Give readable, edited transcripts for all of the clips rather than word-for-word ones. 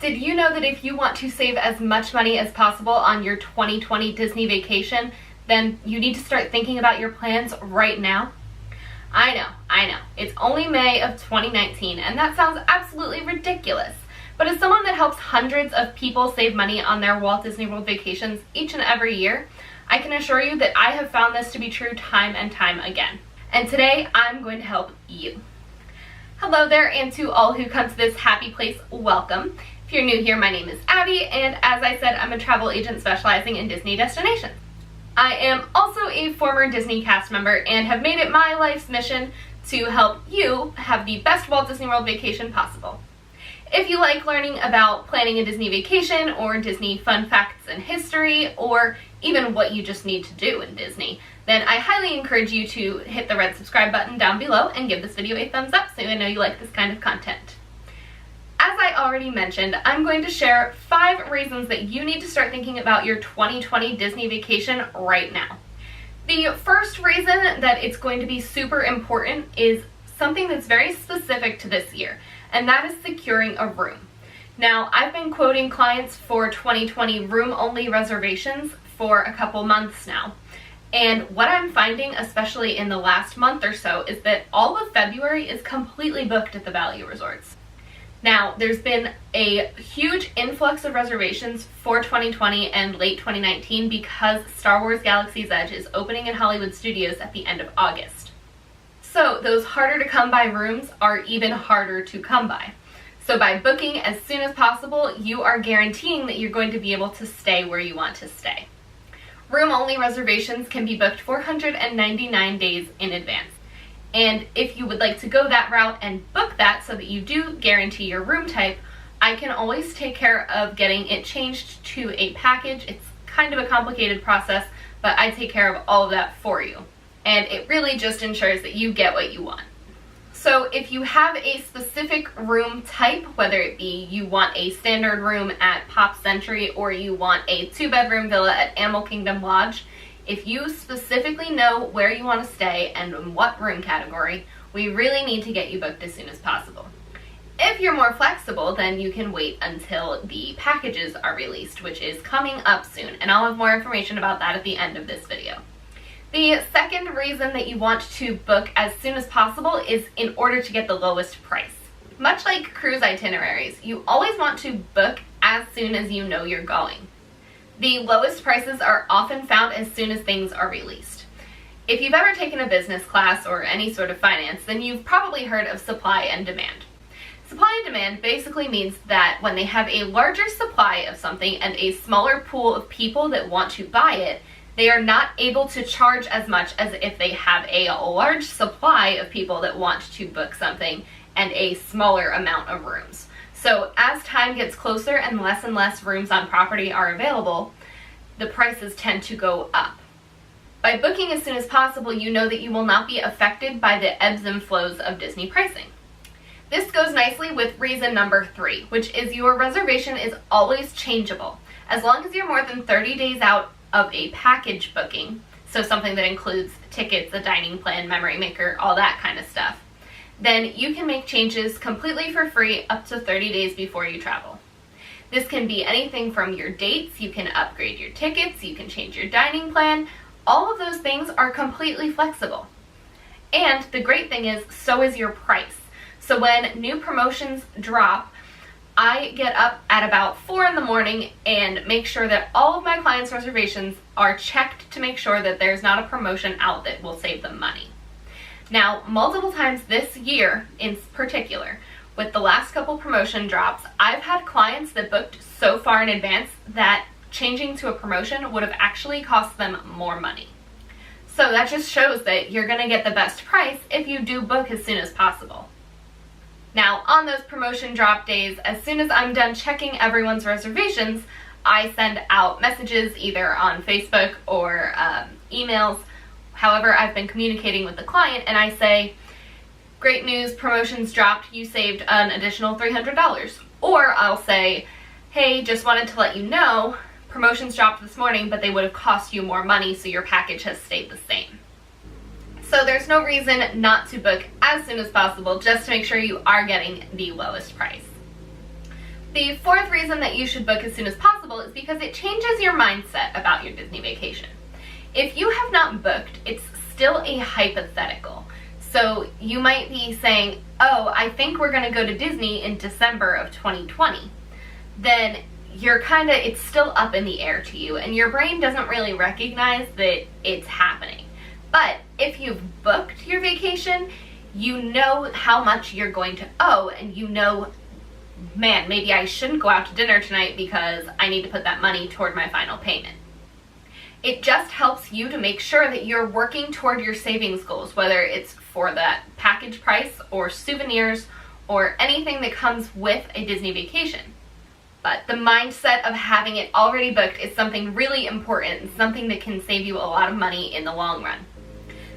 Did you know that if you want to save as much money as possible on your 2020 Disney vacation, then you need to start thinking about your plans right now? I know. It's only May of 2019, and that sounds absolutely ridiculous. But as someone that helps hundreds of people save money on their Walt Disney World vacations each and every year, I can assure you that I have found this to be true time and time again. And today, I'm going to help you. Hello there, and to all who come to this happy place, welcome. If you're new here, my name is Abby, and as I said, I'm a travel agent specializing in Disney destinations. I am also a former Disney cast member and have made it my life's mission to help you have the best Walt Disney World vacation possible. If you like learning about planning a Disney vacation or Disney fun facts and history, or even what you just need to do in Disney, then I highly encourage you to hit the red subscribe button down below and give this video a thumbs up so I know you like this kind of content. As I already mentioned, I'm going to share 5 reasons that you need to start thinking about your 2020 Disney vacation right now. The first reason that it's going to be super important is something that's very specific to this year, and that is securing a room. Now, I've been quoting clients for 2020 room-only reservations for a couple months now, and what I'm finding, especially in the last month or so, is that all of February is completely booked at the value resorts. Now, there's been a huge influx of reservations for 2020 and late 2019 because Star Wars Galaxy's Edge is opening in Hollywood Studios at the end of August. So those harder to come by rooms are even harder to come by. So by booking as soon as possible, you are guaranteeing that you're going to be able to stay where you want to stay. Room-only reservations can be booked 499 days in advance. And if you would like to go that route and book that so that you do guarantee your room type, I can always take care of getting it changed to a package. It's kind of a complicated process, but I take care of all of that for you. And it really just ensures that you get what you want. So if you have a specific room type, whether it be you want a standard room at Pop Century or you want a 2-bedroom villa at Animal Kingdom Lodge, if you specifically know where you want to stay and in what room category, we really need to get you booked as soon as possible. If you're more flexible, then you can wait until the packages are released, which is coming up soon, and I'll have more information about that at the end of this video. The second reason that you want to book as soon as possible is in order to get the lowest price. Much like cruise itineraries, you always want to book as soon as you know you're going. The lowest prices are often found as soon as things are released. If you've ever taken a business class or any sort of finance, then you've probably heard of supply and demand. Supply and demand basically means that when they have a larger supply of something and a smaller pool of people that want to buy it, they are not able to charge as much as if they have a large supply of people that want to book something and a smaller amount of rooms. So as time gets closer and less rooms on property are available, the prices tend to go up. By booking as soon as possible, you know that you will not be affected by the ebbs and flows of Disney pricing. This goes nicely with reason number 3, which is your reservation is always changeable. As long as you're more than 30 days out of a package booking, so something that includes tickets, a dining plan, memory maker, all that kind of stuff, then you can make changes completely for free up to 30 days before you travel. This can be anything from your dates, you can upgrade your tickets, you can change your dining plan. All of those things are completely flexible. And the great thing is, so is your price. So when new promotions drop, I get up at about 4 in the morning and make sure that all of my clients' reservations are checked to make sure that there's not a promotion out that will save them money. Now, multiple times this year in particular, with the last couple promotion drops, I've had clients that booked so far in advance that changing to a promotion would have actually cost them more money. So that just shows that you're going to get the best price if you do book as soon as possible. Now, on those promotion drop days, as soon as I'm done checking everyone's reservations, I send out messages either on Facebook or emails. However, I've been communicating with the client, and I say, great news, promotions dropped, you saved an additional $300. Or I'll say, hey, just wanted to let you know, promotions dropped this morning, but they would have cost you more money, so your package has stayed the same. So there's no reason not to book as soon as possible, just to make sure you are getting the lowest price. The fourth reason that you should book as soon as possible is because it changes your mindset about your Disney vacation. If you have not booked, it's still a hypothetical. So you might be saying, oh, I think we're gonna go to Disney in December of 2020. Then it's still up in the air to you, and your brain doesn't really recognize that it's happening. But if you've booked your vacation, you know how much you're going to owe, and you know, man, maybe I shouldn't go out to dinner tonight because I need to put that money toward my final payment. It just helps you to make sure that you're working toward your savings goals, whether it's for that package price or souvenirs or anything that comes with a Disney vacation. But the mindset of having it already booked is something really important and something that can save you a lot of money in the long run.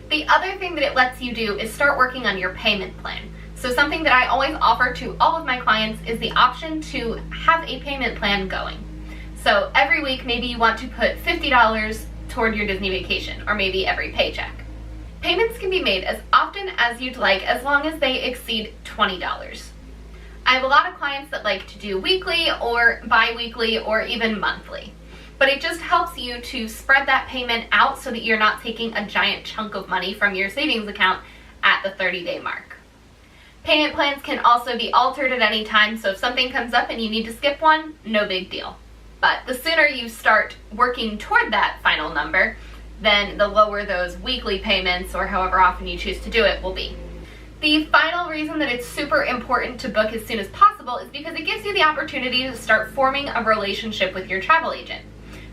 The other thing that it lets you do is start working on your payment plan. So something that I always offer to all of my clients is the option to have a payment plan going. So every week, maybe you want to put $50 toward your Disney vacation, or maybe every paycheck. Payments can be made as often as you'd like, as long as they exceed $20. I have a lot of clients that like to do weekly or bi-weekly or even monthly. But it just helps you to spread that payment out so that you're not taking a giant chunk of money from your savings account at the 30-day mark. Payment plans can also be altered at any time, so if something comes up and you need to skip one, no big deal. But the sooner you start working toward that final number, then the lower those weekly payments, or however often you choose to do it, will be. The final reason that it's super important to book as soon as possible is because it gives you the opportunity to start forming a relationship with your travel agent.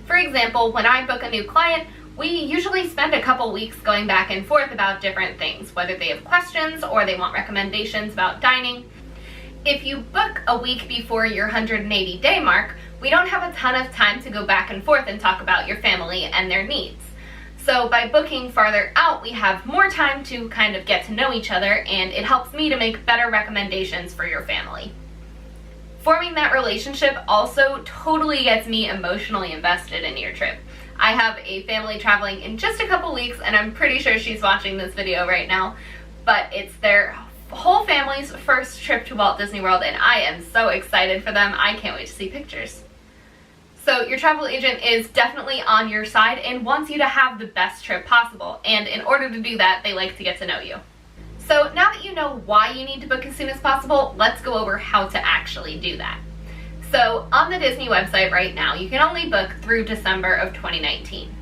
For example, when I book a new client, we usually spend a couple weeks going back and forth about different things, whether they have questions or they want recommendations about dining. If you book a week before your 180-day mark, we don't have a ton of time to go back and forth and talk about your family and their needs. So by booking farther out, we have more time to kind of get to know each other, and it helps me to make better recommendations for your family. Forming that relationship also totally gets me emotionally invested in your trip. I have a family traveling in just a couple weeks, and I'm pretty sure she's watching this video right now, but it's their whole family's first trip to Walt Disney World, and I am so excited for them. I can't wait to see pictures. So your travel agent is definitely on your side and wants you to have the best trip possible, and in order to do that, they like to get to know you. So now that you know why you need to book as soon as possible, let's go over how to actually do that. So on the Disney website right now, you can only book through December of 2019.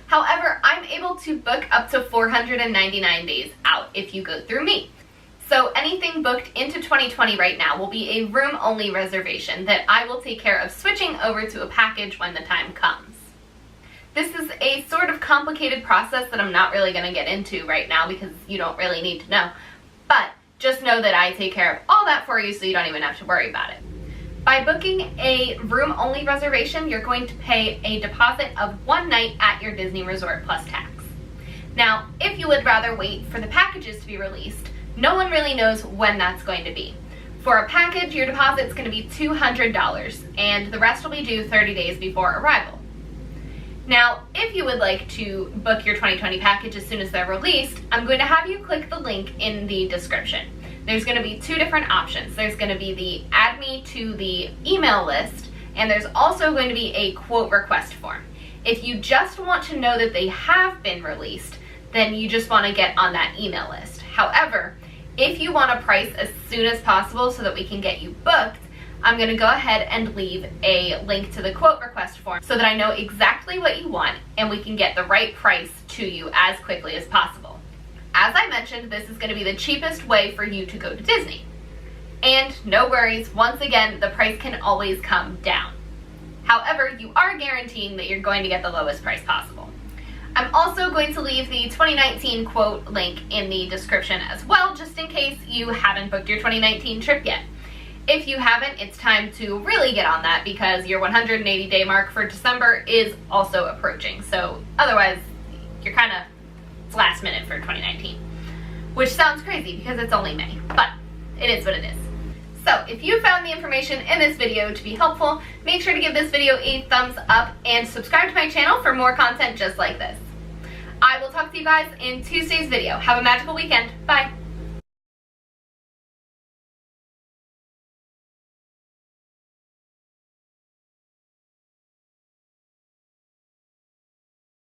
However, I'm able to book up to 499 days out if you go through me. So anything booked into 2020 right now will be a room-only reservation that I will take care of switching over to a package when the time comes. This is a sort of complicated process that I'm not really going to get into right now because you don't really need to know. But just know that I take care of all that for you so you don't even have to worry about it. By booking a room-only reservation, you're going to pay a deposit of 1 night at your Disney resort plus tax. Now, if you would rather wait for the packages to be released, no one really knows when that's going to be. For a package, your deposit is going to be $200, and the rest will be due 30 days before arrival. Now, if you would like to book your 2020 package as soon as they're released, I'm going to have you click the link in the description. There's going to be 2 different options. There's going to be the add me to the email list, and there's also going to be a quote request form. If you just want to know that they have been released, then you just want to get on that email list. However, if you want a price as soon as possible so that we can get you booked, I'm going to go ahead and leave a link to the quote request form so that I know exactly what you want and we can get the right price to you as quickly as possible. As I mentioned, this is going to be the cheapest way for you to go to Disney. And no worries, once again, the price can always come down. However, you are guaranteeing that you're going to get the lowest price possible. I'm also going to leave the 2019 quote link in the description as well, just in case you haven't booked your 2019 trip yet. If you haven't, it's time to really get on that because your 180-day mark for December is also approaching. So otherwise, you're kind of, it's last minute for 2019, which sounds crazy because it's only May, but it is what it is. So if you found the information in this video to be helpful, make sure to give this video a thumbs up and subscribe to my channel for more content just like this. I will talk to you guys in Tuesday's video. Have a magical weekend. Bye.